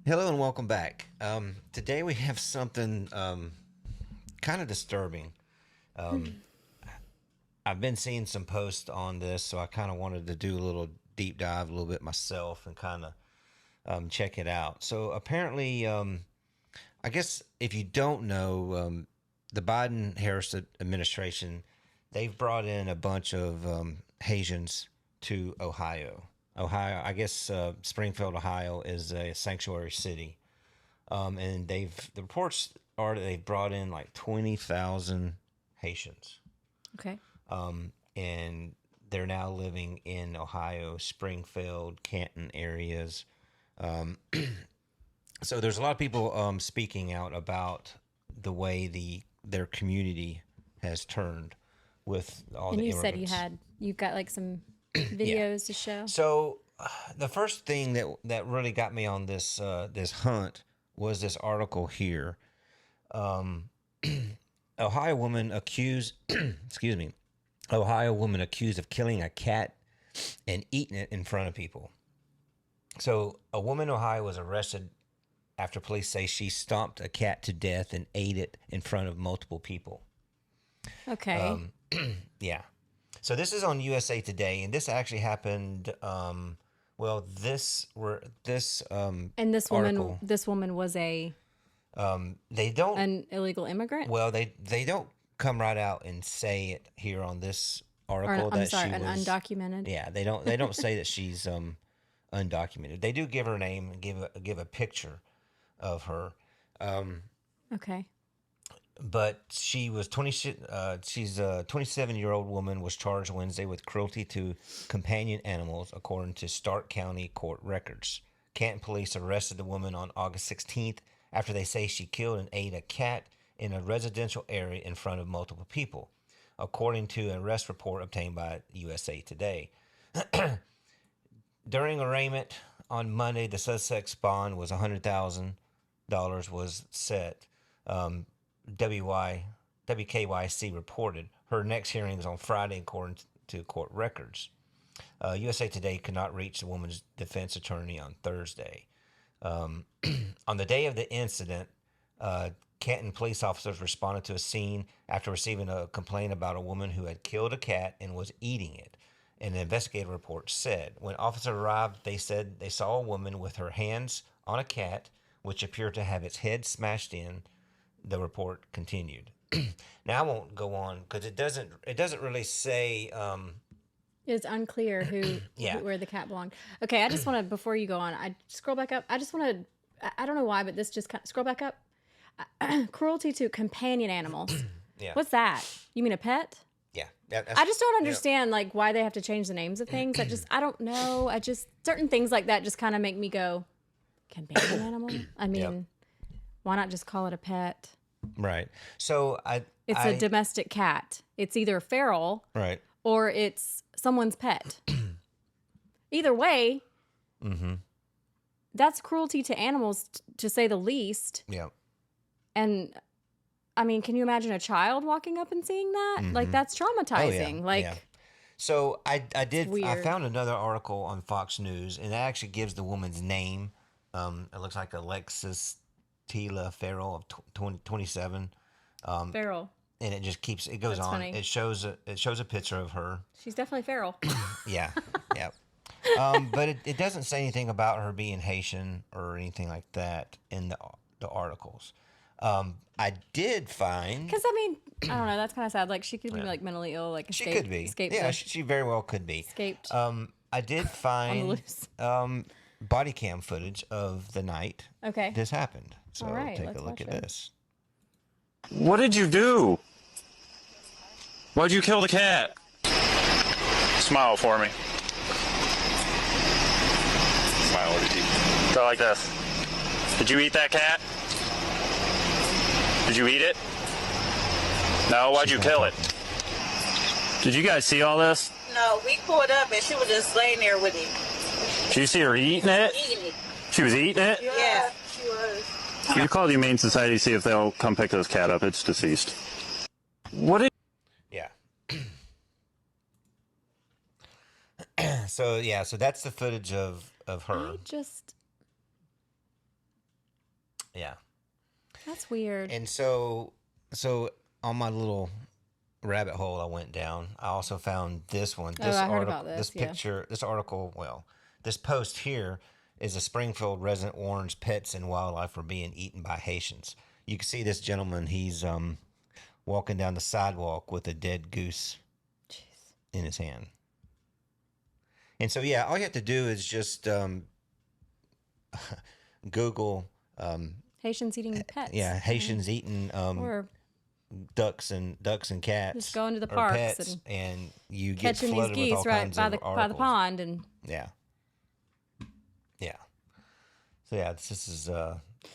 Hello and welcome back. Today we have something kind of disturbing. Um, I've been seeing some posts on this, so I kind of wanted to do a little deep dive a little bit myself and kind of check it out. So apparently, I guess if you don't know, the Biden Harris administration, they've brought in a bunch of Haitians to Ohio. Ohio, I guess Springfield, Ohio, is a sanctuary city, and the reports are that they've brought in like 20,000 Haitians, Okay. and they're now living in Ohio, Springfield, Canton areas. So there's a lot of people speaking out about the way their community has turned with all And the you said immigrants. you've got like some Yeah. videos to show. So the first thing that really got me on this hunt was this article here. Um, Ohio woman accused, excuse me, Ohio woman accused of killing a cat and eating it in front of people. So a woman in Ohio was arrested after police say she stomped a cat to death and ate it in front of multiple people. Okay. Yeah. So this is on USA Today, and this actually happened. Well, this And article. this woman was They don't. an illegal immigrant, Well, they don't come right out and say it here on this or article I'm that sorry, she an was. undocumented. Yeah, they don't say that she's undocumented. They do give her name and give a picture of her. Okay. But she was 20. She's a 27-year-old woman was charged Wednesday with cruelty to companion animals, according to Stark County court records. Canton police arrested the woman on August 16th after they say she killed and ate a cat in a residential area in front of multiple people, according to an arrest report obtained by USA Today. During arraignment on Monday, the suspect's bond was $100,000 was set. WKYC reported. Her next hearing is on Friday, according to court records. USA Today could not reach the woman's defense attorney on Thursday. On the day of the incident, Canton police officers responded to a scene after receiving a complaint about a woman who had killed a cat and was eating it. An investigative report said when officers arrived, they said they saw a woman with her hands on a cat, which appeared to have its head smashed in. The report continued. Now I won't go on because it doesn't really say. It's unclear Yeah. where the cat belonged. Okay, I just want to before you go on, I scroll back up. I just want to. I don't know why, but this just kind of, scroll back up. Cruelty to companion animals. Yeah. What's that? You mean a pet? Yeah. I just don't understand like why they have to change the names of things. I don't know. I just certain things like that just kind of make me go, companion animal. I mean, why not just call it a pet? Right. So It's a domestic cat. It's either feral right. or it's someone's pet. Either way, that's cruelty to animals, to say the least. Yeah. And I mean, can you imagine a child walking up and seeing that? Like that's traumatizing. Like Yeah. So I weird. found another article on Fox News, and it actually gives the woman's name. It looks like Alexis Tila Farrell of 27. feral. And it just it goes That's on. funny. It shows a picture of her. She's definitely feral. Yeah. Yeah. But it doesn't say anything about her being Haitian or anything like that in the articles. I did find Because I mean, I don't know. That's kind of sad. Like she could be like mentally ill. Like she could be. Escaped. Yeah, she very well could be. Escaped. I did find loose. body cam footage of the night Okay. this happened. So All right, take let's a look watch at it. this. What did you do? Why'd you kill the cat? Smile for me. Smile with your teeth. Go like this. Did you eat that cat? Did you eat it? No, why'd you kill it? Did you guys see all this? No, we pulled up and she was just laying there with him, Did you see her eating it? eating it. She was eating it? Yeah, she was. You call the Humane Society, see if they'll come pick this cat up. It's deceased. What did... Yeah. So that's the footage of her. I just Yeah. That's weird. And so on my little rabbit hole I went down, I also found this one. This I heard article, about this, yeah. picture, this article, this post here is a Springfield resident warns pets and wildlife are being eaten by Haitians. You can see this gentleman, he's walking down the sidewalk with a dead goose in his hand. And so, yeah, all you have to do is just Google. Haitians eating pets. Yeah, Haitians eating or ducks and cats. just going to the or parks pets, and you get catching these flooded with all geese right kinds by of the articles. pond, and Yeah. So yeah, this is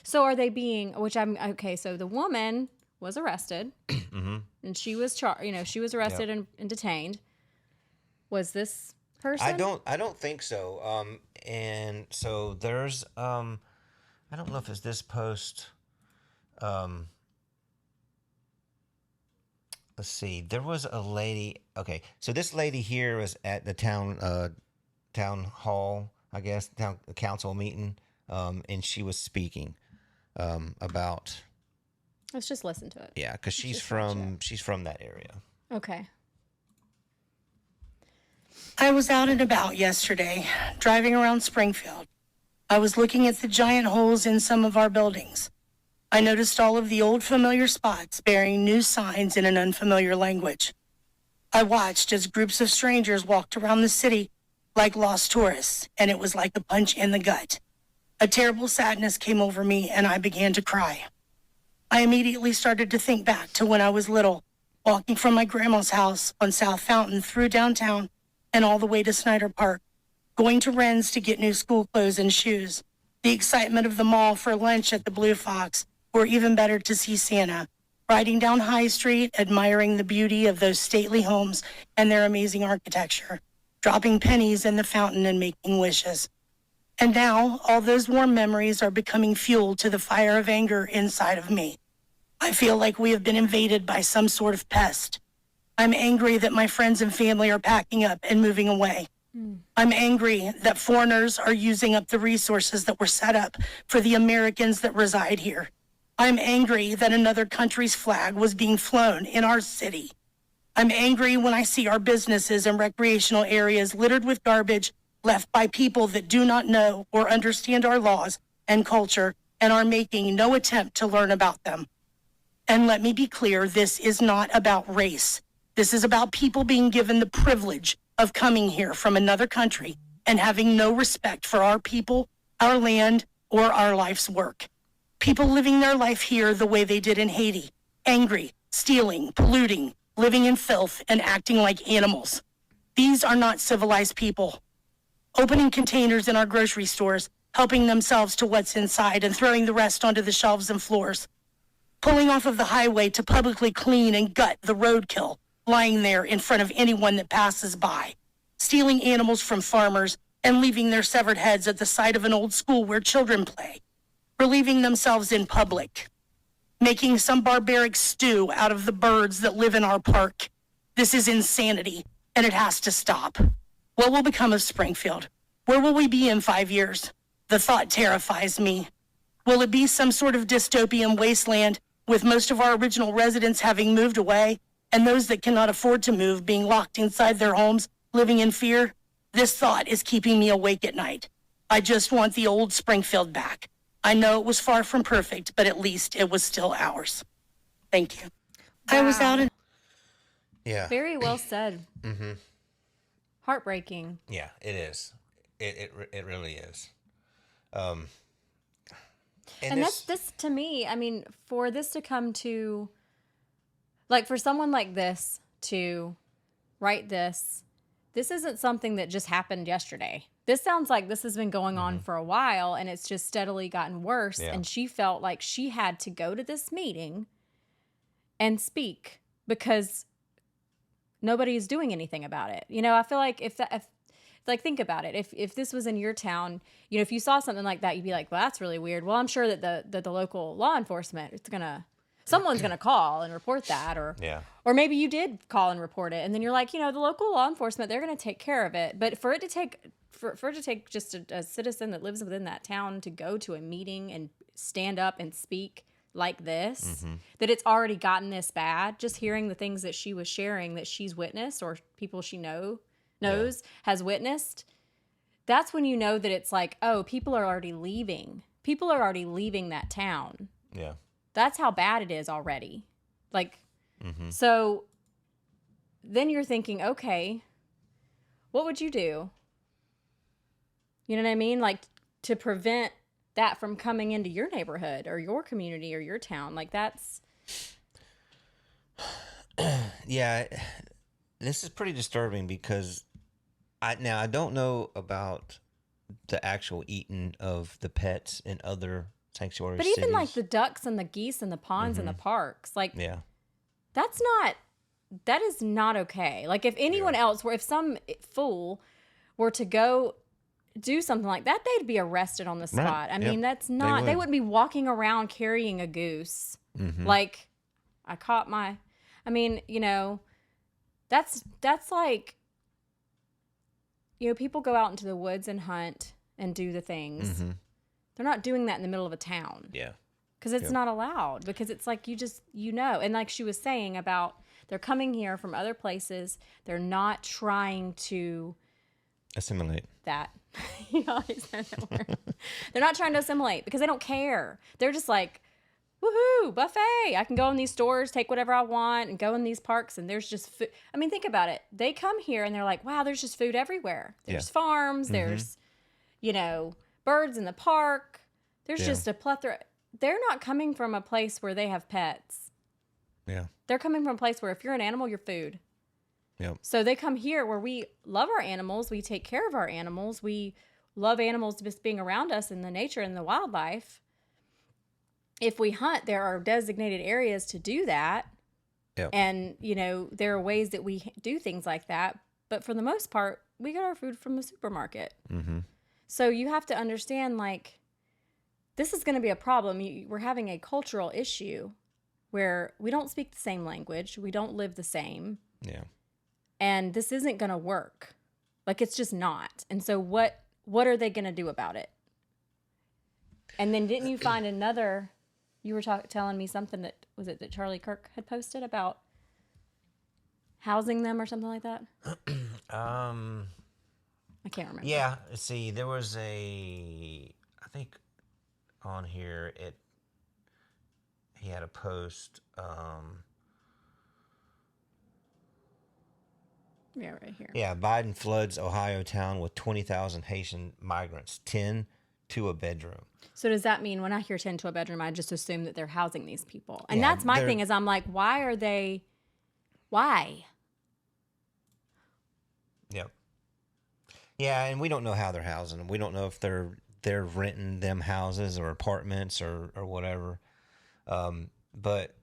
so are they being? Which I'm okay. So the woman was arrested, mm-hmm. and she was she was arrested and detained. Was this person? I don't think so. And so there's I don't know if it's this post. Let's see. There was a lady. Okay, so this lady here was at the town hall, I guess, town council meeting, and she was speaking about. Let's just listen to it. Yeah, because she's from that area. Okay. I was out and about yesterday, driving around Springfield. I was looking at the giant holes in some of our buildings. I noticed all of the old familiar spots bearing new signs in an unfamiliar language. I watched as groups of strangers walked around the city like lost tourists, and it was like a punch in the gut. A terrible sadness came over me, and I began to cry. I immediately started to think back to when I was little, walking from my grandma's house on South Fountain through downtown and all the way to Snyder Park, going to Wren's to get new school clothes and shoes, the excitement of the mall for lunch at the Blue Fox, or even better to see Santa, riding down High Street, admiring the beauty of those stately homes and their amazing architecture, dropping pennies in the fountain and making wishes. And now, all those warm memories are becoming fuel to the fire of anger inside of me. I feel like we have been invaded by some sort of pest. I'm angry that my friends and family are packing up and moving away. I'm angry that foreigners are using up the resources that were set up for the Americans that reside here. I'm angry that another country's flag was being flown in our city. I'm angry when I see our businesses and recreational areas littered with garbage left by people that do not know or understand our laws and culture and are making no attempt to learn about them. And let me be clear, this is not about race. This is about people being given the privilege of coming here from another country and having no respect for our people, our land, or our life's work. People living their life here the way they did in Haiti, angry, stealing, polluting, living in filth, and acting like animals. These are not civilized people. Opening containers in our grocery stores, helping themselves to what's inside and throwing the rest onto the shelves and floors. Pulling off of the highway to publicly clean and gut the roadkill lying there in front of anyone that passes by. Stealing animals from farmers and leaving their severed heads at the side of an old school where children play. Relieving themselves in public. Making some barbaric stew out of the birds that live in our park. This is insanity, and it has to stop. What will become of Springfield? Where will we be in 5 years? The thought terrifies me. Will it be some sort of dystopian wasteland with most of our original residents having moved away and those that cannot afford to move being locked inside their homes, living in fear? This thought is keeping me awake at night. I just want the old Springfield back. I know it was far from perfect, but at least it was still ours. Thank you. Wow. I was out in... Yeah. Very well said. Mm-hmm. Heartbreaking. Yeah, it is. It really is. And this to me, I mean, for this to come to, like, for someone like this to write this isn't something that just happened yesterday. This sounds like this has been going on for a while, and it's just steadily gotten worse. Yeah. And she felt like she had to go to this meeting and speak because nobody is doing anything about it. You know, I feel like if think about it. If this was in your town, you know, if you saw something like that, you'd be like, well, that's really weird. Well, I'm sure that the local law enforcement, someone's gonna call and report that, or maybe you did call and report it, and then you're like, you know, the local law enforcement, they're gonna take care of it. But for it to take just a citizen that lives within that town to go to a meeting stand up and speak like this, that it's already gotten this bad. Just hearing the things that she was sharing that she's witnessed or people she knows has witnessed, that's when you know that it's like, oh, people are already leaving. People are already leaving that town. Yeah. That's how bad it is already. Like, so then you're thinking, okay, what would you do? You know what I mean? Like, to prevent that from coming into your neighborhood or your community or your town. Like, that's... Yeah, this is pretty disturbing because I don't know about the actual eating of the pets in other sanctuary But cities. even like the ducks and the geese and the ponds and the parks, like, Yeah. that is not okay. Like, if anyone else if some fool were to go do something like that, they'd be arrested on the spot. Right. I mean, that's not, they wouldn't be walking around carrying a goose. Like, I caught my, I mean, you know, that's like, you know, people go out into the woods and hunt and do the things. They're not doing that in the middle of a town. Yeah. Because it's not allowed. Because it's like you know. And like she was saying about they're coming here from other places. They're not trying to Assimilate. that. You always say that word. They're not trying to assimilate because they don't care. They're just like, woohoo, buffet. I can go in these stores, take whatever I want, and go in these parks, and there's just food. I mean, think about it. They come here, and they're like, wow, there's just food everywhere. There's farms. There's, you know, birds in the park. There's just a plethora. They're not coming from a place where they have pets. Yeah. They're coming from a place where if you're an animal, you're food. Yep. So they come here where we love our animals. We take care of our animals. We love animals just being around us in the nature and the wildlife. If we hunt, there are designated areas to do that. Yep. And, you know, there are ways that we do things like that. But for the most part, we get our food from the supermarket. So you have to understand, like, this is going to be a problem. We're having a cultural issue where we don't speak the same language. We don't live the same. Yeah. And this isn't going to work. Like, it's just not. And so what are they going to do about it? And then didn't you find another, you were telling me something that, was it that Charlie Kirk had posted about housing them or something like that? I can't remember. Yeah. See, there was I think on here, he had a post, Yeah, right here. yeah, Biden floods Ohio town with 20,000 Haitian migrants, 10 to a bedroom. So does that mean when I hear 10 to a bedroom, I just assume that they're housing these people? And Yeah, that's my thing is I'm like, why? Yep. Yeah, and we don't know how they're housing them. We don't know if they're renting them houses or apartments or whatever. But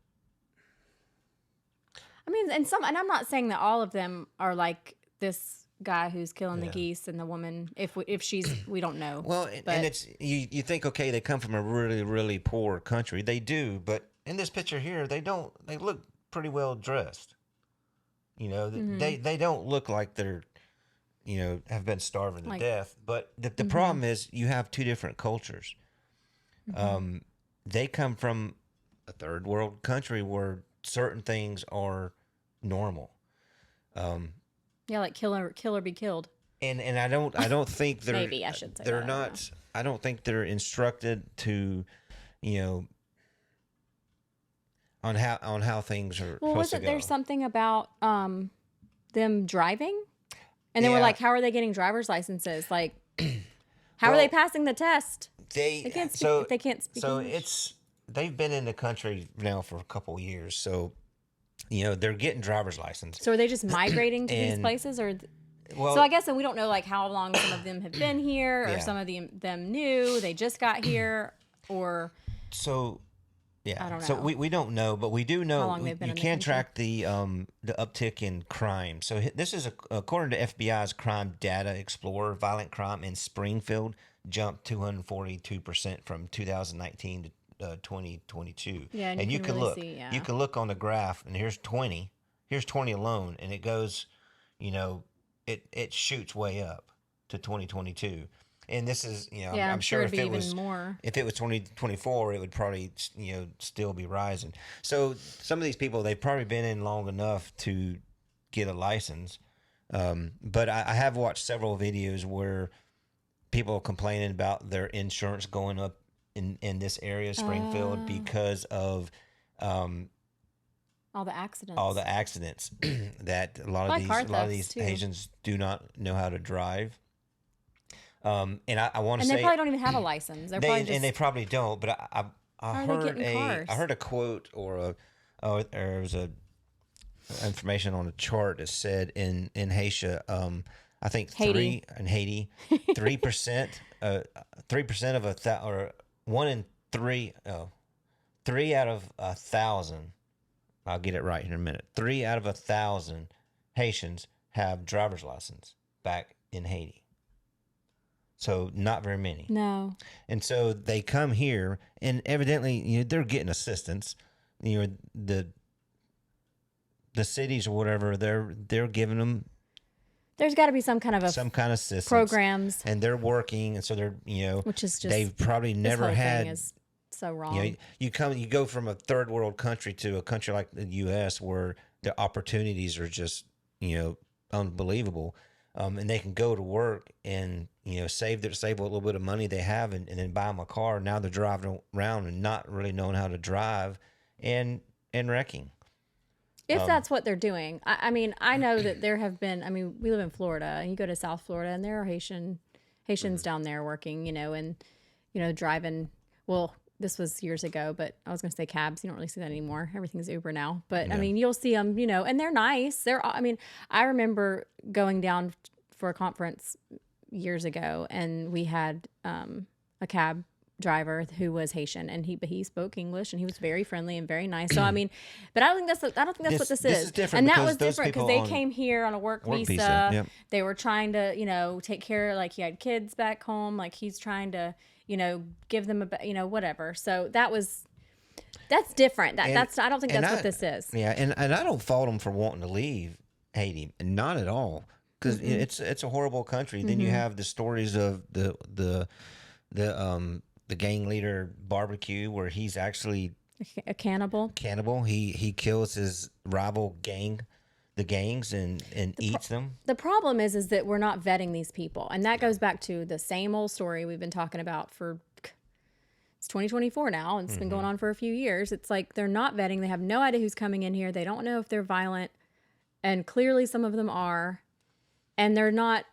I mean, and I'm not saying that all of them are like this guy who's killing the geese and the woman. If she's, we don't know. well, and it's you think, okay, they come from a really, really poor country. They do, but in this picture here, they don't. They look pretty well dressed. You know, they don't look like they're, you know, have been starving to death. But the problem is you have two different cultures. They come from a third world country where certain things are normal. Yeah, like kill or be killed. And I don't think they're Maybe I should say they're that, I don't not. I don't think they're instructed to, you know, on how things are. Well, supposed to wasn't there go. something about them driving? And they were Yeah. like, how are they getting driver's licenses? Like, how are they passing the test? They can't speak. They can't speak So English. they've been in the country now for a couple of years, so you know they're getting driver's license. So are they just migrating to these And- places, or? Well, So I guess, and we don't know like how long some of them have been here, or Yeah. some of them new, they just got here, or so yeah. I don't So know. we don't know, but we do know How long they've been you in the can country. track the uptick in crime. So this is according to FBI's Crime Data Explorer. Violent crime in Springfield jumped 242% from 2019 to 2022. Yeah, and you can can really look. see, yeah. You can look on the graph, and here's 20. Here's 20 alone, and it goes, you know, it shoots way up to 2022. And this is, Yeah, I'm sure it'd if be it even was more. if it was 2024, it would probably, still be rising. So some of these people, they've probably been in long enough to get a license. But I have watched several videos where people complaining about their insurance going up in this area, Springfield, because of All the accidents. all the accidents that a lot Like car of thefts, these too. Haitians do not know how to drive. And I want to And say they probably don't even have a license. They're probably just. and they probably don't. But I How are they heard getting cars? I heard a quote there was a information on a chart that said in Haiti, I think Haiti. 3%, 3% of or 1 in 3, 3 out of 1,000. I'll get it right in a minute. 3 out of 1,000 Haitians have driver's license back in Haiti. So not very many. No. And so they come here, and evidently, they're getting assistance. The cities or whatever, they're giving them There's got to be some kind of some kind of assistance programs, and they're working, and so they're which is just they've probably this never whole had. thing is so wrong. You go from a third world country to a country like the U.S. where the opportunities are just unbelievable, and they can go to work and save a little bit of money they have, and then buy them a car. Now they're driving around and not really knowing how to drive, and wrecking. If that's what they're doing. I mean, I know that there have been, we live in Florida, and you go to South Florida, and there are Haitians down there working, and, driving. Well, this was years ago, but I was going to say cabs. You don't really see that anymore. Everything's Uber now. But, you'll see them, and they're nice. I remember going down for a conference years ago, and we had a cab driver who was Haitian, and he spoke English, and he was very friendly and very nice. So but I don't think that's what this is. Different, and that because was those different because people they came here on a work visa. Yep. They were trying to take care, like he had kids back home, like he's trying to give them whatever. So that's different. I don't think that's what this is. Yeah, and I don't fault them for wanting to leave Haiti, not at all, because it's a horrible country. Then you have the stories of the gang leader barbecue, where he's actually A cannibal. He kills his rival gangs and eats them. The problem is that we're not vetting these people, and that goes back to the same old story we've been talking about it's 2024 now, and it's been going on for a few years. It's like they're not vetting. They have no idea who's coming in here. They don't know if they're violent, and clearly some of them are, and they're not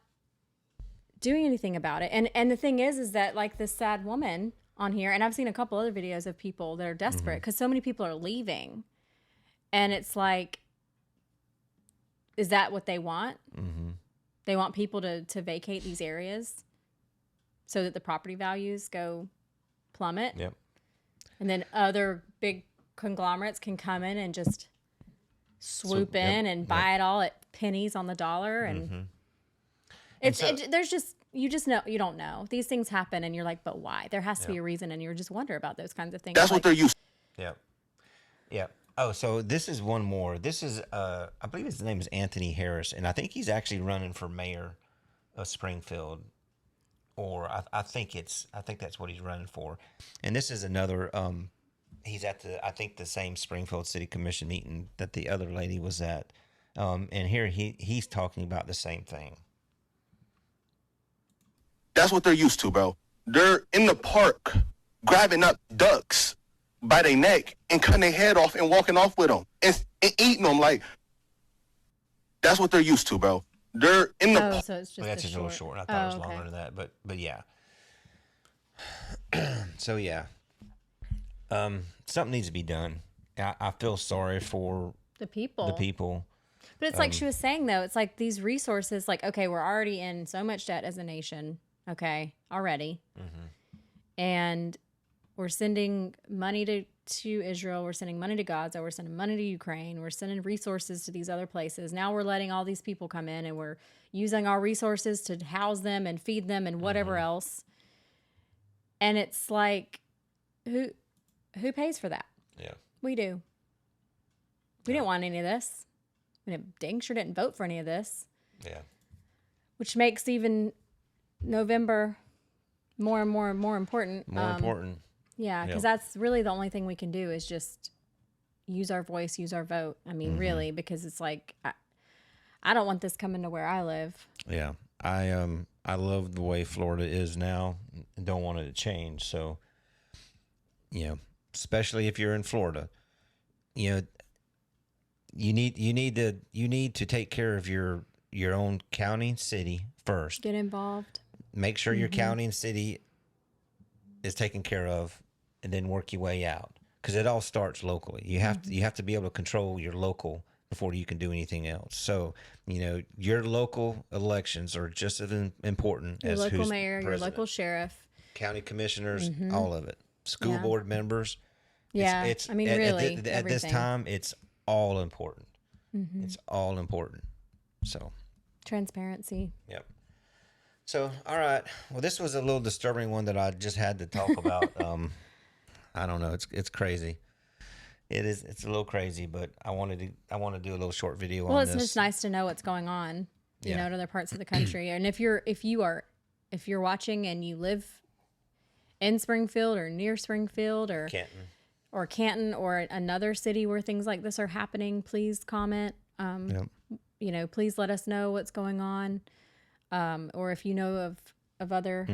doing anything about it. And the thing is that, like, this sad woman on here, and I've seen a couple other videos of people that are desperate because so many people are leaving, and it's like, is that what they want? They want people to vacate these areas so that the property values go plummet. Yep. And then other big conglomerates can come in and just swoop in and buy it all at pennies on the dollar. And there's just, you don't know. These things happen, and you're like, but why? There has to be a reason, and you just wonder about those kinds of things. That's what they're used to. Yep. Yep. Oh, so this is one more. This is, I believe his name is Anthony Harris, and I think he's actually running for mayor of Springfield, or I think that's what he's running for. And this is another. He's at the same Springfield City Commission meeting that the other lady was at, and here he's talking about the same thing. That's what they're used to, bro. They're in the park grabbing up ducks by their neck and cutting their head off and walking off with them and eating them. Like, that's what they're used to, bro. They're in the park. So it's just Well, that's just a little short. I thought it was longer than that, but yeah. So yeah, something needs to be done. I feel sorry for the people. But it's like she was saying, though, it's like these resources, like, okay, we're already in so much debt as a nation, okay, already. And we're sending money to Israel. We're sending money to Gaza. We're sending money to Ukraine. We're sending resources to these other places. Now we're letting all these people come in, and we're using our resources to house them and feed them and whatever else. And it's like, who pays for that? Yeah, We do. We didn't want any of this. We dang sure didn't vote for any of this. yeah. Which makes even November more and more and more important. More important. Yeah, because Yep. that's really the only thing we can do is just use our voice, use our vote. I mean, really, because it's like I don't want this coming to where I live. Yeah. I love the way Florida is now and don't want it to change. So, you know, especially if you're in Florida, you know, you need to take care of your own county and city first. Get involved. Make sure your county and city is taken care of, and then work your way out, because it all starts locally. You have to be able to control your local before you can do anything else. So, you know, your local elections are just as important Your as local who's mayor, your president. local sheriff. County commissioners, all of it, school Yeah. board members. Yeah, I mean, really, at this everything. time, it's all important. It's all important. So, Transparency. yep. So, all right. Well, this was a little disturbing one that I just had to talk about. I don't know. It's crazy. It is. It's a little crazy, but I want to do a little short video Well, on it's this. just nice to know what's going on, you Yeah. know, in other parts of the country. And if you're watching and you live in Springfield or near Springfield or Canton. or another city where things like this are happening, please comment. Yep. You know, please let us know what's going on. Or if you know of other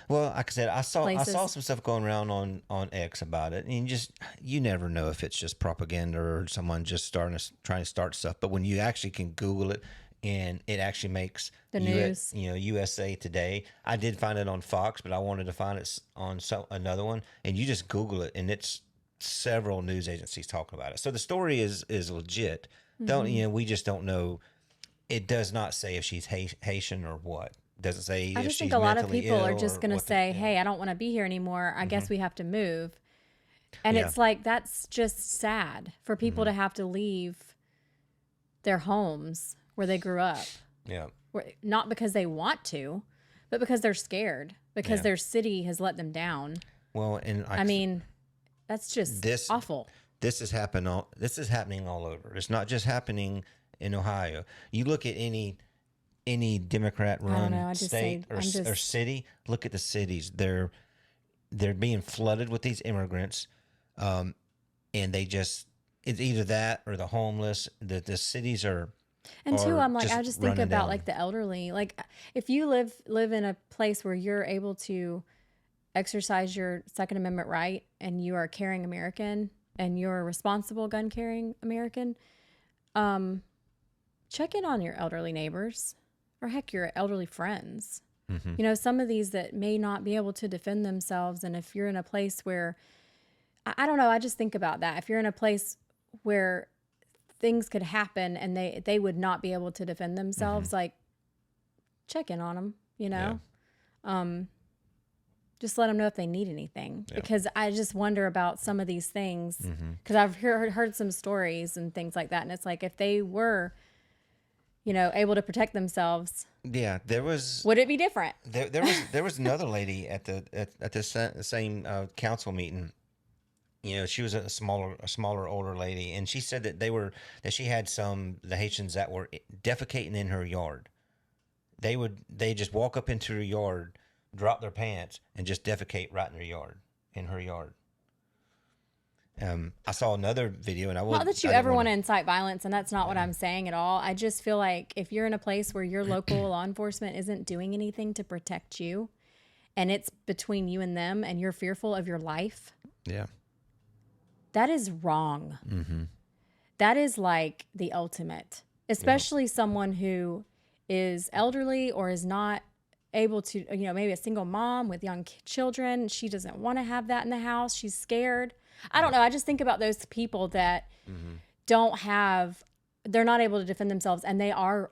Well, like I said, I saw places. some stuff going around on X about it, and you never know if it's just propaganda or someone just trying to start stuff. But when you actually can Google it, and it actually makes The news. USA Today. I did find it on Fox, but I wanted to find it on another one, and you just Google it, and it's several news agencies talking about it. So the story is legit. We just don't know. It does not say if she's Haitian or what. It doesn't say I if just she's think a lot of mentally people are ill just or going to what say, "Hey, I don't want to be here anymore. I guess we have to move." And Yeah. it's like that's just sad for people to have to leave their homes where they grew up. Yeah. Not because they want to, but because they're scared because Yeah. their city has let them down. Well, and I mean, that's just awful. This is happening all over. It's not just happening in Ohio. You look at any Democrat I don't know, run I just state say- or I'm just- or city. Look at the cities. They're being flooded with these immigrants, and it's either that or the homeless. The cities are. And two, are I'm like, I just think running about down. like the elderly. Like if you live in a place where you're able to exercise your Second Amendment right and you are a caring American and you're a responsible gun carrying American, check in on your elderly neighbors or heck, your elderly friends. You know, some of these that may not be able to defend themselves. And if you're in a place where, I don't know, I just think about that. If you're in a place where things could happen and they would not be able to defend themselves, like check in on them, you know? Just let them know if they need anything, because I just wonder about some of these things, because I've heard some stories and things like that. And it's like, if they were, able to protect themselves, Yeah, there was. would it be different? There was another lady at the same council meeting. She was a smaller older lady, and she said that she had the Haitians that were defecating in her yard. They just walk up into her yard, drop their pants, and just defecate right in her yard. I saw another video, and Not that you ever want to incite violence, and that's not what I'm saying at all. I just feel like if you're in a place where your local law enforcement isn't doing anything to protect you, and it's between you and them, and you're fearful of your life, Yeah. that is wrong. That is like the ultimate, especially someone who is elderly or is not able to, maybe a single mom with young children. She doesn't want to have that in the house. She's scared. I don't know. I just think about those people that they're not able to defend themselves, and they are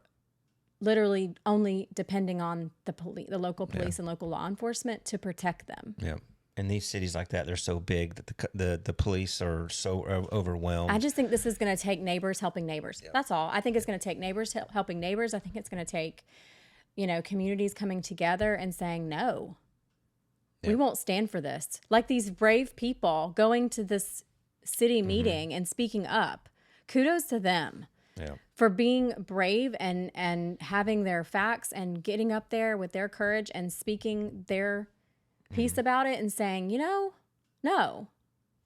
literally only depending on the local police and local law enforcement to protect them. Yeah. In these cities like that, they're so big that the police are so overwhelmed. I just think this is going to take neighbors helping neighbors. That's all. I think it's going to take neighbors helping neighbors. I think it's going to take, communities coming together and saying, no, we won't stand for this. Like these brave people going to this city meeting and speaking up. Kudos to them for being brave and having their facts and getting up there with their courage and speaking their peace about it and saying, no.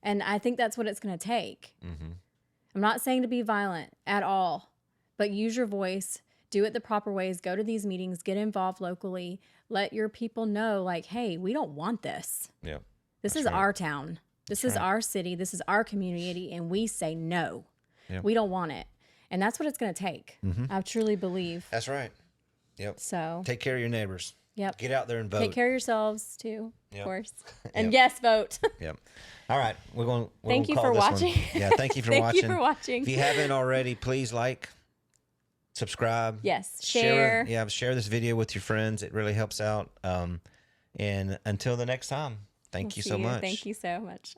And I think that's what it's going to take. I'm not saying to be violent at all, but use your voice, do it the proper ways, go to these meetings, get involved locally, let your people know, like, hey, we don't want this. Yeah. This is our town. This is our city. This is our community. And we say no. Yep. We don't want it. And that's what it's going to take. I truly believe. That's right. Yep. So Take care of your neighbors. Yep. Get out there and vote. Take care of yourselves too, Yep. of course. And Yep. yes, vote. Yep. All right. We're Thank you call for this one. watching. Yeah. Thank you for Thank watching. you for watching. If you haven't already, please like, subscribe. Yes. Share. Share this video with your friends. It really helps out. And until the next time, thank you so much. Thank you so much.